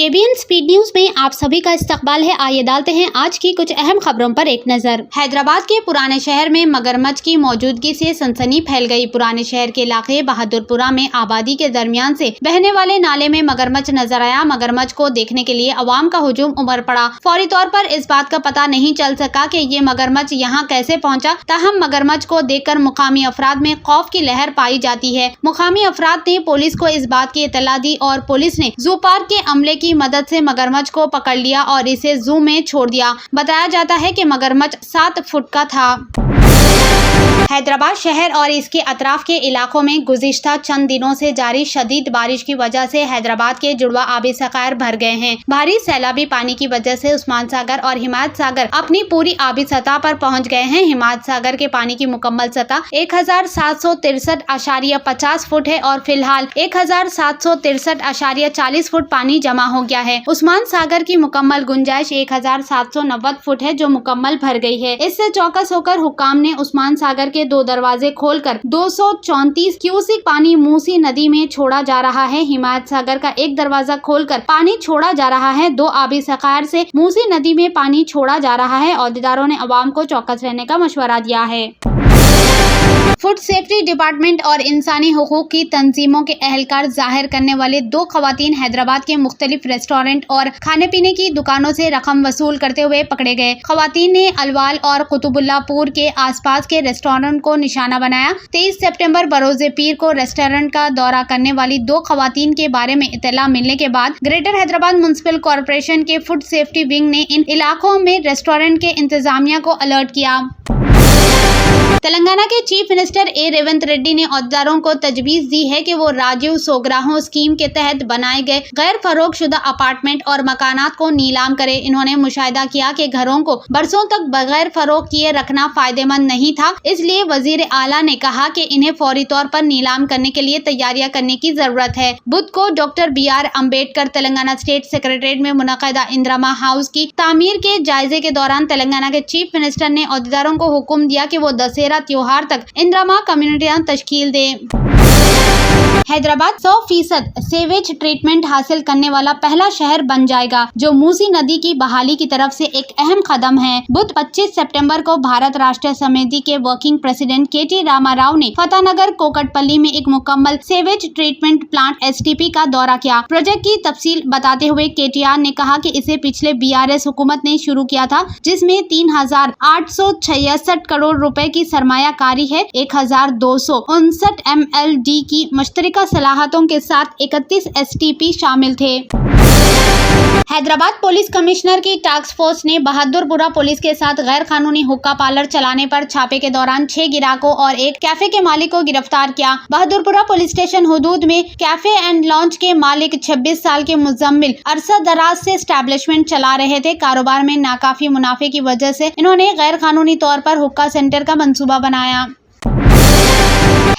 KBN speed news में आप सभी का इस्तकबाल है। आइए डालते हैं आज की कुछ अहम खबरों पर एक नजर। हैदराबाद के पुराने शहर में मगरमच्छ की मौजूदगी से सनसनी फैल गई। पुराने शहर के इलाके बहादुरपुरा में आबादी के दरमियान से बहने वाले नाले में मगरमच्छ नजर आया। मगरमच्छ को देखने के लिए अवाम का हुजूम उमड़ पड़ा। फौरी तौर पर इस बात का पता नहीं चल सका कि ये मगरमच्छ यहाँ कैसे पहुँचा। ताहम मगरमच्छ को देखकर मुकामी अफराद में खौफ की लहर पाई जाती है। मुकामी अफराद ने पुलिस को इस बात की इत्तला दी और पुलिस ने जू पार्क के अमले की मदद से मगरमच्छ को पकड़ लिया और इसे जू में छोड़ दिया। बताया जाता है कि मगरमच्छ 7 फुट का था। हैदराबाद शहर और इसके अतराफ के इलाकों में गुज़िश्ता चंद दिनों से जारी शदीद बारिश की वजह से हैदराबाद के जुड़वा आबी ज़खायर भर गए हैं। भारी सैलाबी पानी की वजह से उस्मान सागर और हिमायत सागर अपनी पूरी आबी सतह पर पहुंच गए हैं। हिमायत सागर के पानी की मुकम्मल सतह 1763.50 फुट है और फिलहाल 1763.40 फुट पानी जमा हो गया है। उस्मान सागर की मुकम्मल गुंजाइश 1790 फुट है जो मुकम्मल भर गई है। इससे चौकस होकर हुक्काम ने उस्मान सागर के 2 दरवाजे खोलकर 234 क्यूसिक पानी मूसी नदी में छोड़ा जा रहा है। हिमायत सागर का 1 दरवाजा खोलकर पानी छोड़ा जा रहा है। 2 आबी ज़खायर से मूसी नदी में पानी छोड़ा जा रहा है। औहदेदारों ने अवाम को चौकस रहने का मशवरा दिया है। फूड सेफ्टी डिपार्टमेंट और इंसानी हुकूक की तंजीमों के अहलकार जाहिर करने वाले 2 खवातीन हैदराबाद के मुख्तलिफ रेस्टोरेंट और खाने पीने की दुकानों से रकम वसूल करते हुए पकड़े गए। खवातीन ने अलवाल और कुतुबुल्लाहपुर के आसपास के रेस्टोरेंट को निशाना बनाया। 23 सितंबर बरोज़े पीर को रेस्टोरेंट का दौरा करने वाली 2 खवातीन के बारे में इत्तला मिलने के बाद ग्रेटर हैदराबाद म्युनिसिपल कॉरपोरेशन के फूड सेफ्टी विंग ने इन इलाकों में रेस्टोरेंट के इंतजामिया को अलर्ट किया। तेलंगाना के चीफ मिनिस्टर ए रेवंत रेड्डी ने औहदेदारों को तजवीज़ दी है कि वो राजीव सोग्राहो स्कीम के तहत बनाए गए गैर फरोख्त शुदा अपार्टमेंट और मकानात को नीलाम करे। इन्होंने मुशाहिदा किया कि घरों को बरसों तक बगैर फरोख्त किए रखना फायदेमंद नहीं था, इसलिए वजीर आला ने कहा कि इन्हें फौरी तौर पर नीलाम करने के लिए तैयारियां करने की जरूरत है। बुध को doctor BR Ambedkar Telangana state secretariat में मुनक़दा इंदिरा हाउस की तामीर के जायजे के दौरान तेलंगाना के चीफ मिनिस्टर ने औहदेदारों को हुक्म दिया कि वो दशहरा त्योहार तक इंदिरा कम्युनिटियां तश्कील दे। हैदराबाद 100% सेवेज ट्रीटमेंट हासिल करने वाला पहला शहर बन जाएगा, जो मूसी नदी की बहाली की तरफ से एक अहम कदम है। बुध 25 सितंबर को भारत राष्ट्र समिति के वर्किंग प्रेसिडेंट KT रामाराव ने फतेहनगर कोकटपल्ली में एक मुकम्मल सेवेज ट्रीटमेंट प्लांट STP का दौरा किया। प्रोजेक्ट की तफसील बताते हुए KTR ने कहा कि इसे पिछले BRS हुकूमत ने शुरू किया था, जिसमें 3,866 करोड़ रुपए की सरमायाकारी है। 1,259 MLD की मुश्तरका सलाहतों के साथ 31 STP शामिल थे। हैदराबाद पुलिस कमिश्नर की टास्क फोर्स ने बहादुरपुरा पुलिस के साथ गैर कानूनी हुक्का पार्लर चलाने पर छापे के दौरान 6 गिराकों और एक कैफे के मालिक को गिरफ्तार किया। बहादुरपुरा पुलिस स्टेशन हुदूद में कैफे एंड लॉन्च के मालिक 26 साल के मुजम्मिल अरसा दराज से एस्टेब्लिशमेंट चला रहे थे। कारोबार में नाकाफी मुनाफे की वजह से इन्होंने गैर कानूनी तौर पर हुक्का सेंटर का मंसूबा बनाया।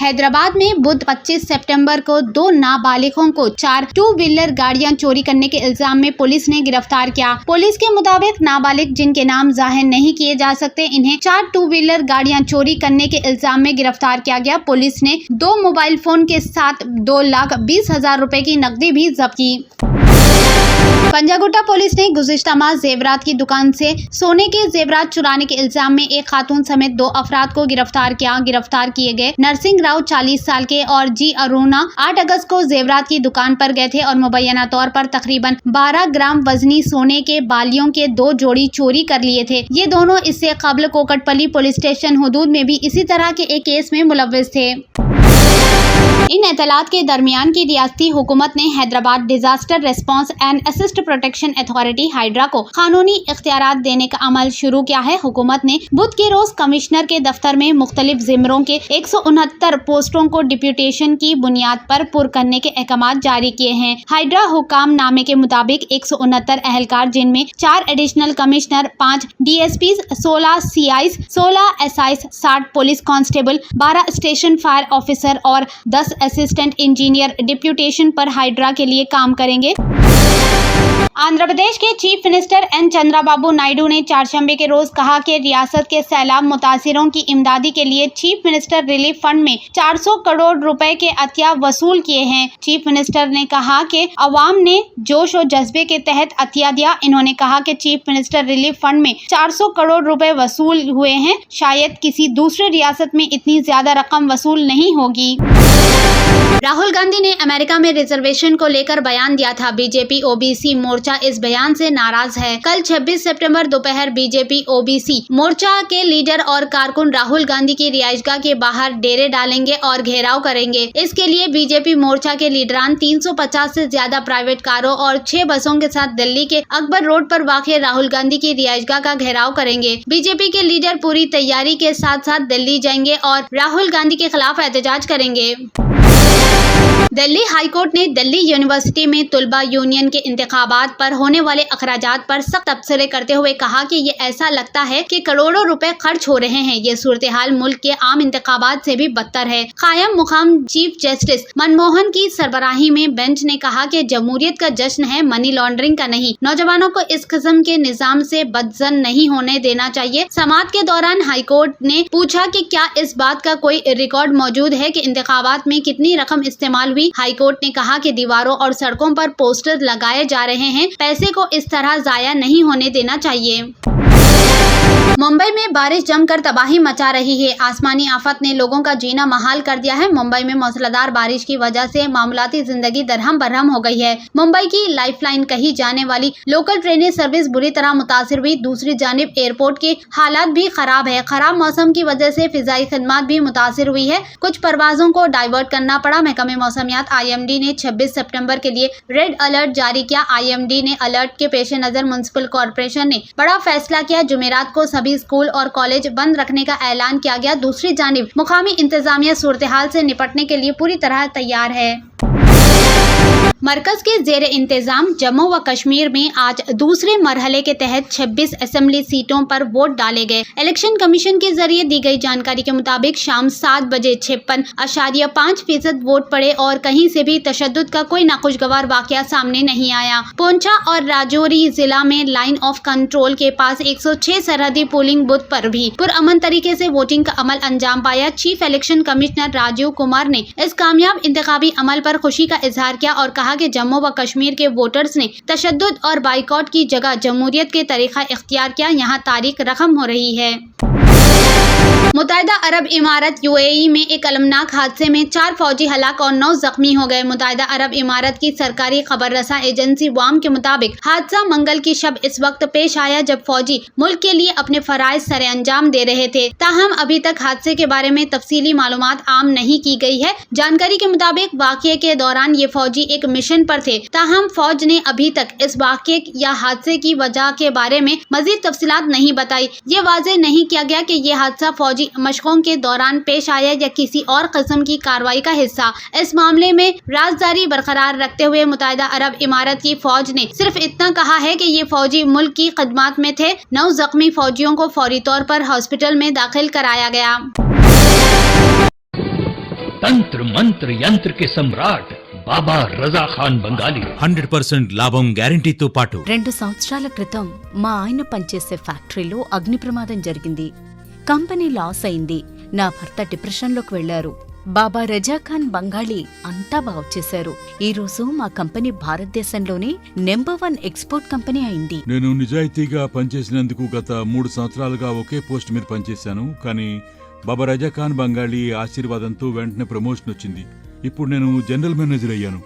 हैदराबाद में बुध 25 सितंबर को 2 नाबालिगों को 4 टू-व्हीलर गाड़ियां चोरी करने के इल्जाम में पुलिस ने गिरफ्तार किया। पुलिस के मुताबिक नाबालिग, जिनके नाम जाहिर नहीं किए जा सकते, इन्हें 4 टू-व्हीलर गाड़ियां चोरी करने के इल्जाम में गिरफ्तार किया गया। पुलिस ने 2 मोबाइल फोन के साथ 2,20,000 रुपए की नकदी भी जब्त की। पंजागुट्टा पुलिस ने गुज़िश्ता माह जेवरात की दुकान से सोने के जेवरात चुराने के इल्जाम में एक खातून समेत 2 अफराद को गिरफ्तार किया। गिरफ्तार किए गए नरसिंह राव 40 साल के और जी अरुणा 8 अगस्त को जेवरात की दुकान पर गए थे और मुबैना तौर पर तकरीबन 12 ग्राम वजनी सोने के बालियों के 2 जोड़ी चोरी कर लिए थे। ये दोनों इससे कबल कोकटपल्ली पुलिस स्टेशन हुदूद में भी इसी तरह के एक केस में मुलव्विस थे। इन इत्तलात के दरमियान की रियासती हुकूमत ने Hyderabad disaster response and assist protection authority hydra को कानूनी इख्तियारात देने का अमल शुरू किया है। हुकूमत ने बुध के रोज कमिश्नर के दफ्तर में मुख्तलिफ जिम्मों के 169 पोस्टों को डिप्यूटेशन की बुनियाद पर पुर करने के अहकाम जारी किए हैं। हाइड्रा हुकाम नामे के मुताबिक 169 अहलकार, जिनमें 4 additional commissioner, 5 DSPs, 16 CIs, 16 SIs, 60 police constable, 12 station fire officer और 10 असिस्टेंट इंजीनियर डिप्यूटेशन पर हाइड्रा के लिए काम करेंगे। आंध्र प्रदेश के chief minister N Chandrababu Naidu ने चारशंबे के रोज कहा कि रियासत के सैलाब मुतासिरों की इमदादी के लिए चीफ मिनिस्टर रिलीफ फंड में 400 करोड़ रुपए के अतिया वसूल किए हैं। चीफ मिनिस्टर ने कहा कि अवाम ने जोश और जज्बे के तहत अतिया दिया। इन्होंने कहा कि चीफ मिनिस्टर रिलीफ फंड में 400 करोड़ रुपए वसूल हुए हैं। शायद किसी दूसरे रियासत में इतनी ज्यादा रकम वसूल नहीं होगी। राहुल गांधी ने अमेरिका में रिजर्वेशन को लेकर बयान दिया था। बीजेपी ओबीसी मोर्चा इस बयान से नाराज है। कल 26 सितंबर दोपहर बीजेपी ओबीसी मोर्चा के लीडर और कारकुन राहुल गांधी की रिहाइशगाह के बाहर डेरे डालेंगे और घेराव करेंगे। इसके लिए बीजेपी मोर्चा के लीडरान 350 से ज्यादा प्राइवेट कारों और 6 बसों के साथ दिल्ली के अकबर रोड पर वाक़ राहुल गांधी की रिहाइशगाह का घेराव करेंगे। बीजेपी के लीडर पूरी तैयारी के साथ साथ दिल्ली जाएंगे और राहुल गांधी के खिलाफ एहतजाज करेंगे। दिल्ली हाईकोर्ट ने दिल्ली यूनिवर्सिटी में तुलबा यूनियन के इंतखाबात पर होने वाले अखराजात पर सख्त तबसरे करते हुए कहा कि ये ऐसा लगता है कि करोड़ों रुपए खर्च हो रहे हैं। ये सूरत हाल मुल्क के आम इंतखाबात से भी बदतर है। कायम मुकाम चीफ जस्टिस मनमोहन की सरबराही में बेंच ने कहा कि जमहूरियत का जश्न है, मनी लॉन्ड्रिंग का नहीं। नौजवानों को इस किस्म के निजाम से बदजन नहीं होने देना चाहिए। समाअत के दौरान हाईकोर्ट ने पूछा कि क्या इस बात का कोई रिकॉर्ड मौजूद है कि इंतखाबात में कितनी रकम इस्तेमाल हुई। हाईकोर्ट ने कहा कि दीवारों और सड़कों पर पोस्टर लगाए जा रहे हैं, पैसे को इस तरह जाया नहीं होने देना चाहिए। मुंबई में बारिश जमकर तबाही मचा रही है। आसमानी आफत ने लोगों का जीना महाल कर दिया है। मुंबई में मूसलाधार बारिश की वजह से मामूलाती जिंदगी दरहम बरहम हो गई है। मुंबई की लाइफलाइन कही जाने वाली लोकल ट्रेनें सर्विस बुरी तरह मुतासिर हुई। दूसरी जानिब एयरपोर्ट के हालात भी खराब है। खराब मौसम की वजह से फिजाई खिदमत भी मुतासिर हुई है। कुछ परवाजों को डाइवर्ट करना पड़ा। महकमे मौसमियात IMD ने 26 सितंबर के लिए रेड अलर्ट जारी किया। IMD ने अलर्ट के पेश नजर म्युनिसिपल कॉर्पोरेशन ने बड़ा फैसला किया। जुमेरात को सभी स्कूल और कॉलेज बंद रखने का ऐलान किया गया। दूसरी जानिब मुकामी इंतजामिया सूरत हाल से निपटने के लिए पूरी तरह तैयार है। मरकज के जेर इंतजाम जम्मू व कश्मीर में आज दूसरे मरहले के तहत 26 असेंबली सीटों पर वोट डाले गए। इलेक्शन कमीशन के जरिए दी गई जानकारी के मुताबिक शाम 7 बजे 56.5% वोट पड़े और कहीं से भी तशद्दुद का कोई नाखुशगवार वाकया सामने नहीं आया। पुंछा और राजौरी जिला में लाइन ऑफ कंट्रोल के पास 106 सरहदी पोलिंग बूथ पर भी पुरअमन तरीके से वोटिंग का अमल अंजाम पाया। Chief election commissioner Rajiv Kumar ने इस कामयाब इंतखाबी अमल पर खुशी का इजहार किया और कहा कि जम्मू व कश्मीर के वोटर्स ने तशद्दुद और बाइकॉट की जगह जमहूरियत के तरीका इख्तियार किया। यहाँ तारीख रकम हो रही है। मुत्तहिदा अरब इमारत UAE में एक अलमनाक हादसे में 4 फौजी हलाक और 9 जख्मी हो गए। मुत्तहिदा अरब इमारत की सरकारी खबर रसा एजेंसी वाम के मुताबिक हादसा मंगल की शब इस वक्त पेश आया जब फौजी मुल्क के लिए अपने फराइज सरे अंजाम दे रहे थे। ताहम अभी तक हादसे के बारे में तफसीली मालूमात आम नहीं की गई है। जानकारी के मुताबिक वाक़ये के दौरान ये फौजी एक मिशन पर थे। ताहम फौज ने अभी तक इस वाक़ये या हादसे की वजह के बारे में मजीद तफसीलात नहीं बताई। ये वाज़ेह नहीं किया गया कि ये हादसा फौजी मशकों के दौरान पेश आया या किसी और किस्म की कार्रवाई का हिस्सा। इस मामले में राजदारी बरकरार रखते हुए मुत्तहिदा अरब इमारत की फौज ने सिर्फ इतना कहा है कि ये फौजी मुल्क की खिदमत में थे। 9 जख्मी फौजियों को फौरी तौर पर हॉस्पिटल में दाखिल कराया गया। तंत्र मंत्र यंत्र के सम्राट బాబా రజా ఖాన్ బంగాలి 100% లాభం గ్యారెంటీతో పాటు 2 సంవత్సరాల క్రితం మా ఆయన పనిచేసే ఫ్యాక్టరీలో అగ్ని ప్రమాదం జరిగింది. కంపెనీ లాస్ అయింది. నా భర్త డిప్రెషన్లోకి వెళ్లారు. బాబా రజా ఖాన్ బంగాళీ అంతా బాగు చేశారు. ఈ రోజు మా కంపెనీ భారతదేశంలోనే నెంబర్ 1 ఎక్స్పోర్ట్ కంపెనీ అయింది. నేను నిజాయితీగా పనిచేసినందుకు గత 3 సంవత్సరాలుగా ఒకే పోస్ట్ మీద పనిచేశాను. కానీ బాబా రజా ఖాన్ బంగాళీ ఆశీర్వాదంతో వెంటనే ప్రమోషన్ వచ్చింది. ఇప్పుడు నేను జనరల్ మేనేజర్ అయ్యాను.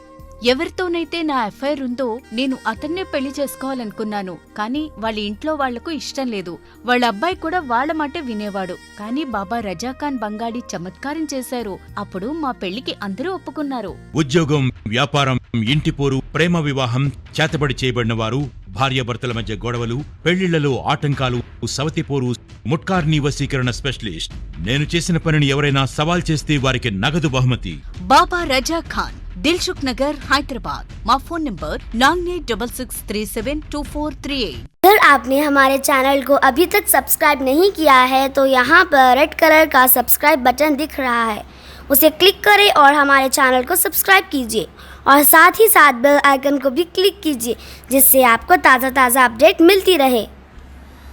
ఎవరితోనైతే నా అఫైర్ ఉందో నేను అతన్నే పెళ్లి చేసుకోవాలనుకున్నాను. కానీ వాళ్ళ ఇంట్లో వాళ్లకు ఇష్టం లేదు. వాళ్ళ అబ్బాయి కూడా వాళ్ళ మాట వినేవాడు. కానీ బాబా రజా ఖాన్ బంగాళీ చమత్కారం చేశారు. అప్పుడు మా పెళ్లికి అందరూ ఒప్పుకున్నారు. ఉద్యోగం, వ్యాపారం, ఇంటి పోరు, ప్రేమ వివాహం, చేతబడి చేయబడిన వారు, భార్యాభర్తల మధ్య గొడవలు, పెళ్లిళ్లలో ఆటంకాలు, సవతిపోరు, ముట్కార్నీ వశీకరణ స్పెషలిస్ట్. నేను చేసిన పనిని ఎవరైనా సవాల్ చేస్తే వారికి నగదు బహుమతి. బాబా రజా ఖాన్, दिलसुख नगर, हैदराबाद। माँ फोन नंबर 9866372438। अगर आपने हमारे चैनल को अभी तक सब्सक्राइब नहीं किया है तो यहाँ पर रेड कलर का सब्सक्राइब बटन दिख रहा है, उसे क्लिक करें और हमारे चैनल को सब्सक्राइब कीजिए और साथ ही साथ बेल आइकन को भी क्लिक कीजिए, जिससे आपको ताज़ा अपडेट मिलती रहे।